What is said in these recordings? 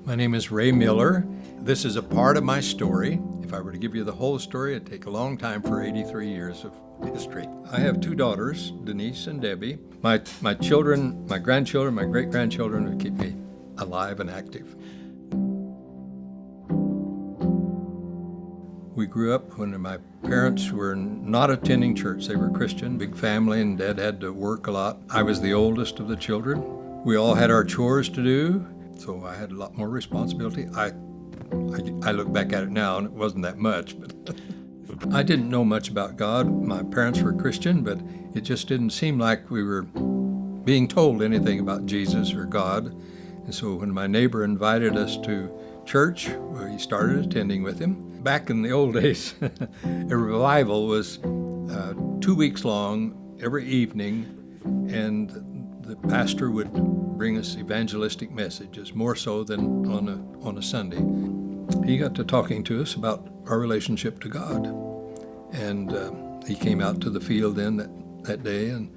My name is Ray Miller. This is a part of my story. If I were to give you the whole story, it'd take a long time for 83 years of history. I have two daughters, Denise and Debbie. My children, my grandchildren, my great-grandchildren who keep me alive and active. We grew up when my parents were not attending church. They were Christian, big family, and Dad had to work a lot. I was the oldest of the children. We all had our chores to do, so I had a lot more responsibility. I look back at it now, and it wasn't that much, but I didn't know much about God. My parents were Christian, but it just didn't seem like we were being told anything about Jesus or God. And so when my neighbor invited us to church, we started attending with him. Back in the old days, a revival was 2 weeks long every evening, and the pastor would bring us evangelistic messages, more so than on a Sunday. He got to talking to us about our relationship to God, and he came out to the field then that day and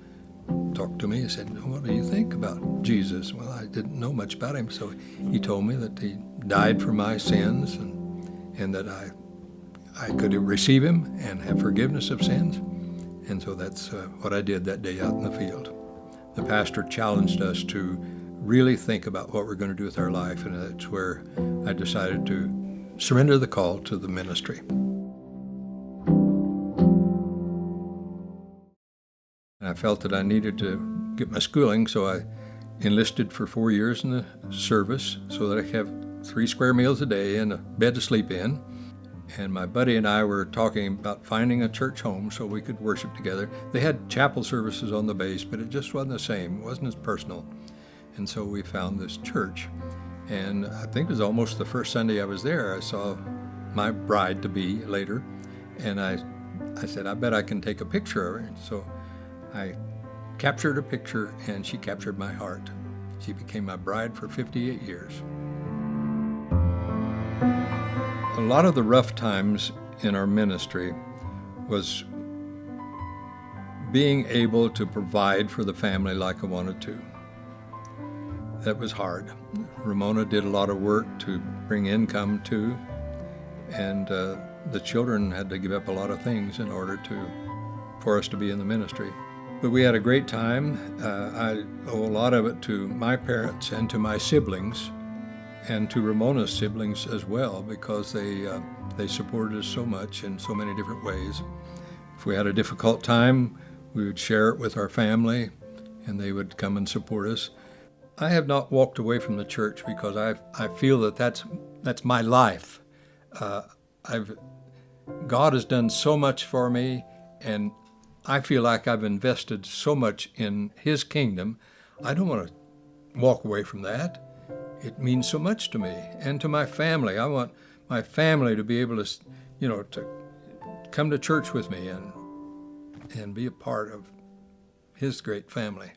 talked to me. He said, "What do you think about Jesus?" Well, I didn't know much about him, so he told me that he died for my sins and that I could receive him and have forgiveness of sins. And so that's what I did that day out in the field. The pastor challenged us to really think about what we're going to do with our life, and that's where I decided to surrender the call to the ministry. And I felt that I needed to get my schooling, so I enlisted for 4 years in the service so that I could have 3 square meals a day and a bed to sleep in. And my buddy and I were talking about finding a church home so we could worship together. They had chapel services on the base, but it just wasn't the same. It wasn't as personal. And so we found this church. And I think it was almost the first Sunday I was there, I saw my bride-to-be later. And I said, I bet I can take a picture of her. And so I captured a picture, and she captured my heart. She became my bride for 58 years. A lot of the rough times in our ministry was being able to provide for the family like I wanted to. That was hard. Ramona did a lot of work to bring income too, and the children had to give up a lot of things in order for us to be in the ministry. But we had a great time. I owe a lot of it to my parents and to my siblings, and to Ramona's siblings as well, because they supported us so much in so many different ways. If we had a difficult time, we would share it with our family, and they would come and support us. I have not walked away from the church because I feel that that's my life. God has done so much for me, and I feel like I've invested so much in His kingdom. I don't want to walk away from that. It means so much to me and to my family. I want my family to be able to, to come to church with me and be a part of His great family.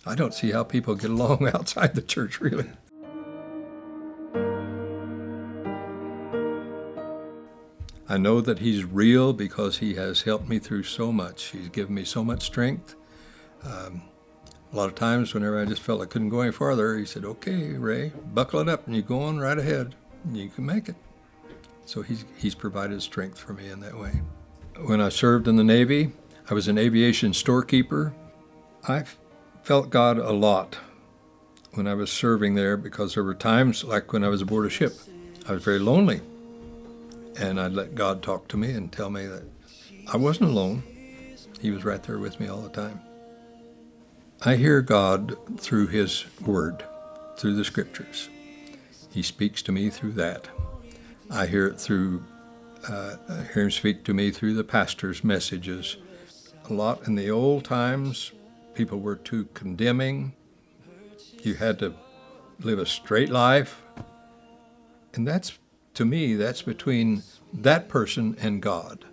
I don't see how people get along outside the church, really. I know that He's real because He has helped me through so much. He's given me so much strength. A lot of times, whenever I just felt I couldn't go any farther, He said, "Okay, Ray, buckle it up and you go on right ahead. And you can make it." So He's provided strength for me in that way. When I served in the Navy, I was an aviation storekeeper. I felt God a lot when I was serving there, because there were times, like when I was aboard a ship, I was very lonely. And I'd let God talk to me and tell me that I wasn't alone. He was right there with me all the time. I hear God through His Word, through the Scriptures. He speaks to me through that. I hear it I hear Him speak to me through the pastor's messages. A lot in the old times, people were too condemning. You had to live a straight life. And to me, that's between that person and God.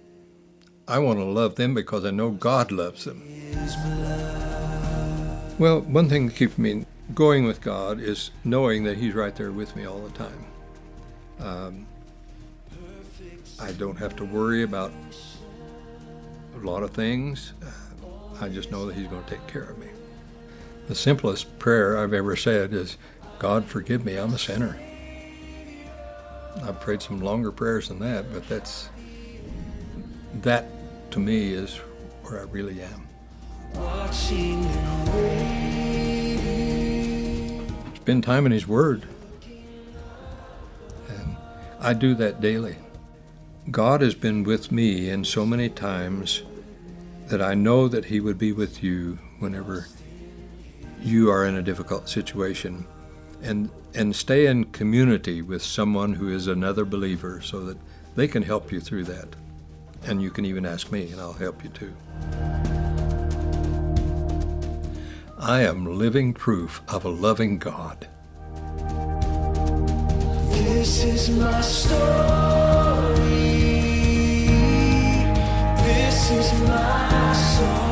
I want to love them because I know God loves them. Well, one thing that keeps me going with God is knowing that He's right there with me all the time. I don't have to worry about a lot of things. I just know that He's going to take care of me. The simplest prayer I've ever said is, God, forgive me, I'm a sinner. I've prayed some longer prayers than that, but that to me is where I really am. Spend time in His Word. And I do that daily. God has been with me in so many times that I know that He would be with you whenever you are in a difficult situation. And stay in community with someone who is another believer so that they can help you through that. And you can even ask me, and I'll help you too. I am living proof of a loving God. This is my story. This is my song.